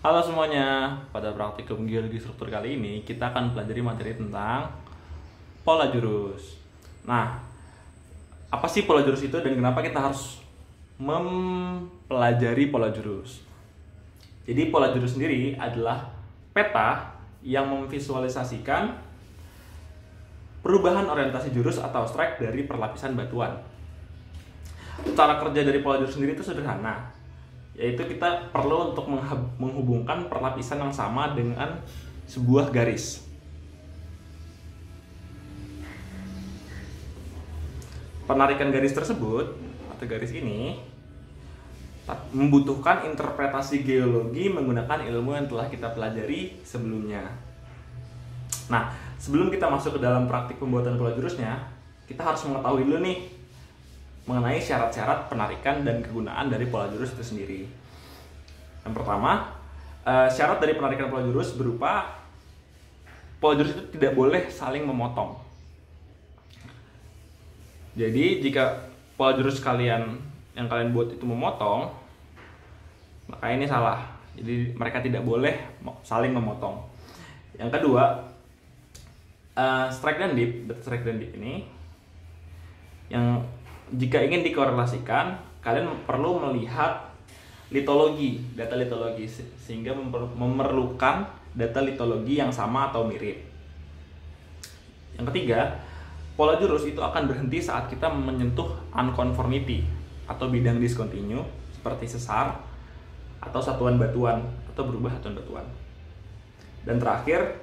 Halo semuanya, pada praktikum geologi struktur kali ini kita akan pelajari materi tentang pola jurus. Nah, apa sih pola jurus itu dan kenapa kita harus mempelajari pola jurus? Jadi pola jurus sendiri adalah peta yang memvisualisasikan perubahan orientasi jurus atau strike dari perlapisan batuan. Cara kerja dari pola jurus sendiri itu sederhana, yaitu kita perlu untuk menghubungkan perlapisan yang sama dengan sebuah garis. Penarikan garis tersebut atau garis ini membutuhkan interpretasi geologi menggunakan ilmu yang telah kita pelajari sebelumnya. Nah, sebelum kita masuk ke dalam praktik pembuatan pola jurusnya, kita harus mengetahui dulu nih mengenai syarat-syarat penarikan dan kegunaan dari pola jurus itu sendiri. Yang pertama, syarat dari penarikan pola jurus berupa pola jurus itu tidak boleh saling memotong. Jadi jika pola jurus yang kalian buat itu memotong, maka ini salah. Jadi mereka tidak boleh saling memotong. Yang kedua, strike dan dip ini yang jika ingin dikorelasikan, kalian perlu melihat data litologi sehingga memerlukan data litologi yang sama atau mirip. Yang ketiga, pola jurus itu akan berhenti saat kita menyentuh unconformity atau bidang diskontinu seperti sesar atau satuan batuan atau berubah satuan batuan. Dan terakhir,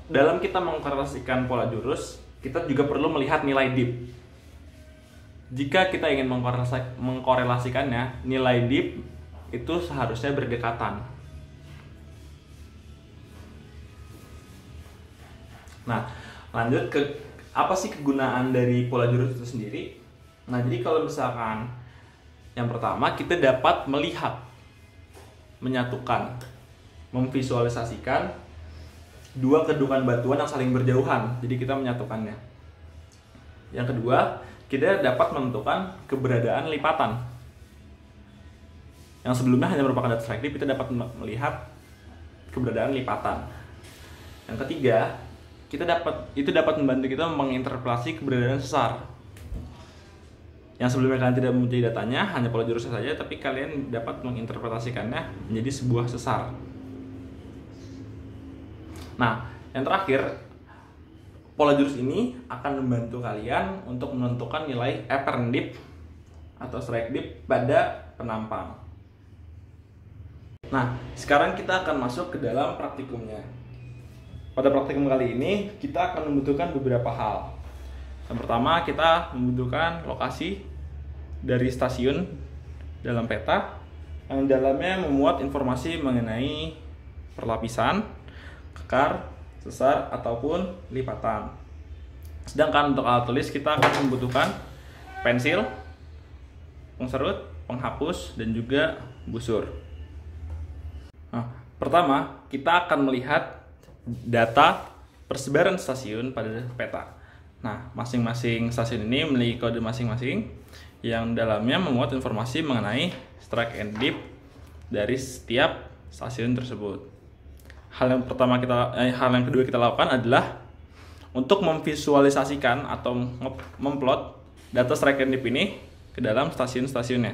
dalam kita mengkorelasikan pola jurus, kita juga perlu melihat nilai dip. Jika kita ingin mengkorelasikannya, nilai dip itu seharusnya berdekatan. Nah, lanjut ke apa sih kegunaan dari pola jurus itu sendiri? Nah, jadi kalau misalkan yang pertama kita dapat melihat, menyatukan, memvisualisasikan dua kedukan batuan yang saling berjauhan. Jadi kita menyatukannya. Yang kedua, kita dapat menentukan keberadaan lipatan. Yang sebelumnya hanya merupakan data strike dip, kita dapat melihat keberadaan lipatan. Yang ketiga, itu dapat membantu kita menginterpretasi keberadaan sesar. Yang sebelumnya kalian tidak mempunyai datanya, hanya pola jurusnya saja, tapi kalian dapat menginterpretasikannya menjadi sebuah sesar. Nah, yang terakhir, pola jurus ini akan membantu kalian untuk menentukan nilai apparent dip atau strike dip pada penampang. Nah, sekarang kita akan masuk ke dalam praktikumnya. Pada praktikum kali ini, kita akan membutuhkan beberapa hal. Yang pertama, kita membutuhkan lokasi dari stasiun dalam peta yang dalamnya memuat informasi mengenai perlapisan, kekar, sesar, ataupun lipatan. Sedangkan untuk alat tulis kita akan membutuhkan pensil, pengserut, penghapus, dan juga busur. Nah, pertama kita akan melihat data persebaran stasiun pada peta. Nah, masing-masing stasiun ini memiliki kode masing-masing yang dalamnya memuat informasi mengenai strike and dip dari setiap stasiun tersebut. Hal yang kedua kita lakukan adalah untuk memvisualisasikan atau memplot data strike and dip ini ke dalam stasiun-stasiunnya.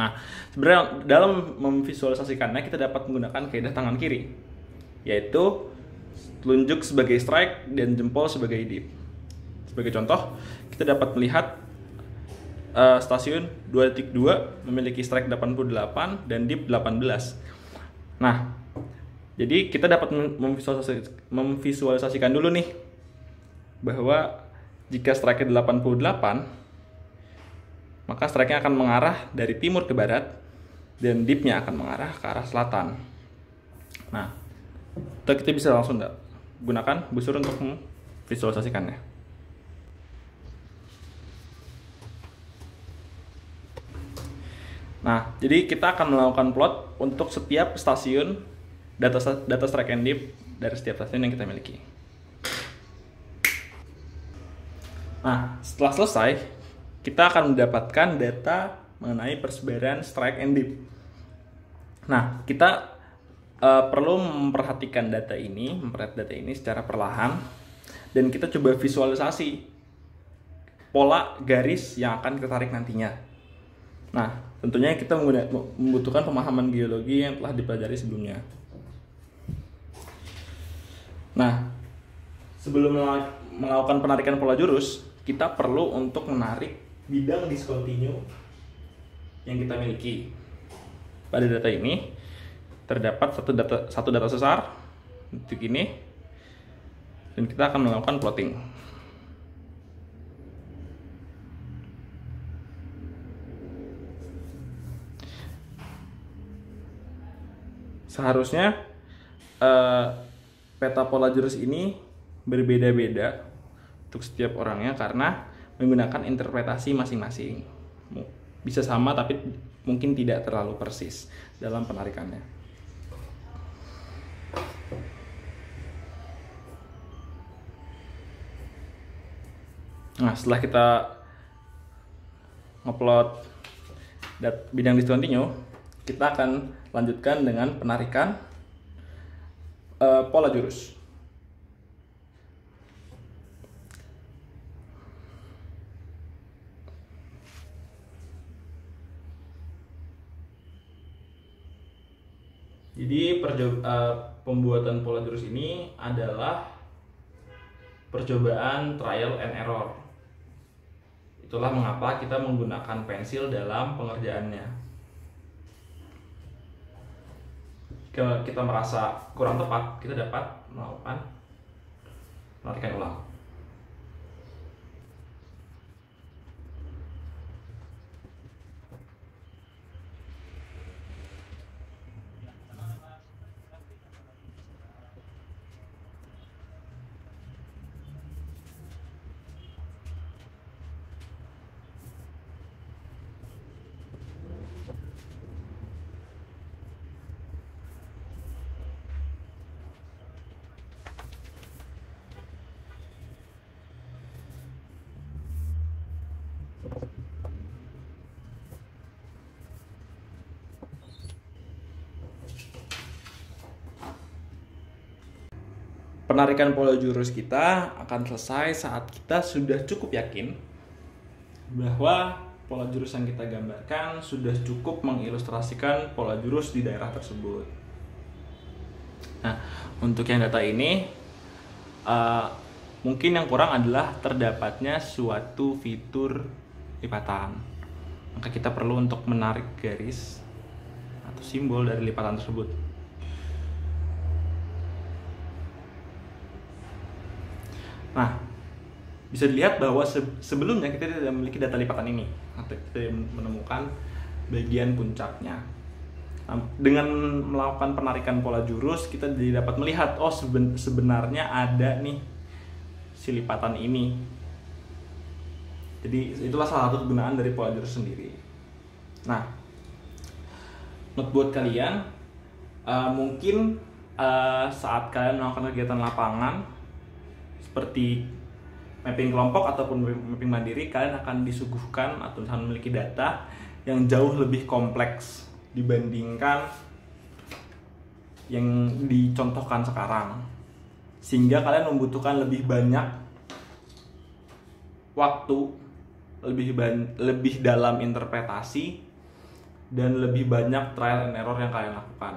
Nah, sebenarnya dalam memvisualisasikannya kita dapat menggunakan kaidah tangan kiri, yaitu telunjuk sebagai strike dan jempol sebagai dip. Sebagai contoh, kita dapat melihat stasiun 2.2 memiliki strike 88 dan dip 18. Nah, jadi kita dapat memvisualisasikan dulu nih bahwa jika strike-nya 88, maka strike-nya akan mengarah dari timur ke barat dan dip-nya akan mengarah ke arah selatan. Nah, kita bisa langsung gunakan busur untuk memvisualisasikannya. Nah, jadi kita akan melakukan plot untuk setiap stasiun data strike and dip dari setiap stasiun yang kita miliki. Nah, setelah selesai, kita akan mendapatkan data mengenai persebaran strike and dip. Nah, kita perlu memperhatikan data ini secara perlahan, dan kita coba visualisasi pola garis yang akan kita tarik nantinya. Nah, tentunya kita membutuhkan pemahaman geologi yang telah dipelajari sebelumnya. Nah, sebelum melakukan penarikan pola jurus, kita perlu untuk menarik bidang diskontinu yang kita miliki. Pada data ini terdapat satu data sesar titik ini, dan kita akan melakukan plotting. Seharusnya peta pola jurus ini berbeda-beda untuk setiap orangnya karena menggunakan interpretasi masing-masing. Bisa sama tapi mungkin tidak terlalu persis dalam penarikannya. Nah, setelah kita ngupload bidang diskontinu, kita akan lanjutkan dengan penarikan pola jurus. Jadi pembuatan pola jurus ini adalah percobaan trial and error. Itulah mengapa kita menggunakan pensil dalam pengerjaannya. Jika kita merasa kurang tepat, kita dapat melakukan penarikan ulang. Penarikan pola jurus kita akan selesai saat kita sudah cukup yakin bahwa pola jurus yang kita gambarkan sudah cukup mengilustrasikan pola jurus di daerah tersebut. Nah, untuk yang data ini mungkin yang kurang adalah terdapatnya suatu fitur lipatan. Maka kita perlu untuk menarik garis atau simbol dari lipatan tersebut. Nah, bisa dilihat bahwa sebelumnya kita tidak memiliki data lipatan ini, atau kita menemukan bagian puncaknya. Nah, dengan melakukan penarikan pola jurus, kita dapat melihat, oh sebenarnya ada nih si lipatan ini. Jadi itulah salah satu kegunaan dari pola jurus sendiri. Nah, note buat kalian, mungkin saat kalian melakukan kegiatan lapangan seperti mapping kelompok ataupun mapping mandiri, kalian akan disuguhkan atau akan memiliki data yang jauh lebih kompleks dibandingkan yang dicontohkan sekarang, sehingga kalian membutuhkan lebih banyak waktu, lebih dalam interpretasi, dan lebih banyak trial and error yang kalian lakukan,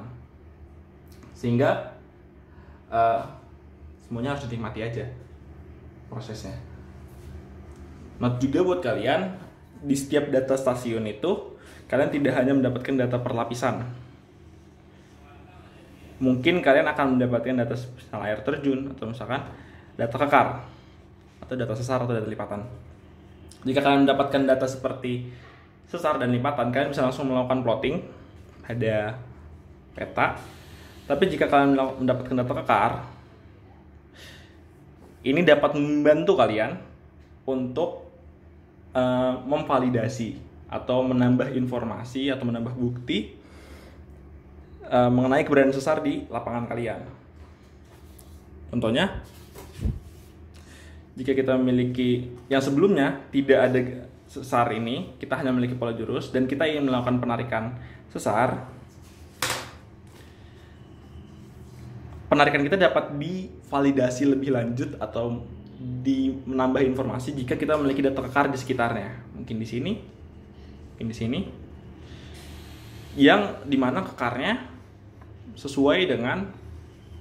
sehingga semuanya harus dinikmati aja prosesnya. Not juga buat kalian, di setiap data stasiun itu kalian tidak hanya mendapatkan data per lapisan. Mungkin kalian akan mendapatkan data misalnya air terjun, atau misalkan data kekar, atau data sesar, atau data lipatan. Jika kalian mendapatkan data seperti sesar dan lipatan, kalian bisa langsung melakukan plotting, ada peta. Tapi jika kalian mendapatkan data kekar, ini dapat membantu kalian untuk memvalidasi atau menambah informasi atau menambah bukti mengenai keberadaan sesar di lapangan kalian. Contohnya, jika kita memiliki yang sebelumnya tidak ada sesar ini, kita hanya memiliki pola jurus dan kita ingin melakukan penarikan sesar, penarikan kita dapat divalidasi lebih lanjut atau menambah informasi jika kita memiliki data kekar di sekitarnya. Mungkin di sini, yang dimana kekarnya sesuai dengan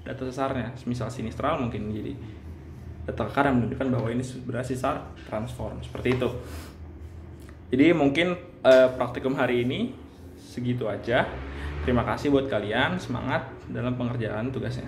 data sesarnya. Misal sinistral mungkin jadi data kekar yang menunjukkan bahwa ini sebenarnya sesar transform, seperti itu. Jadi mungkin praktikum hari ini segitu aja. Terima kasih buat kalian, semangat dalam pengerjaan tugasnya.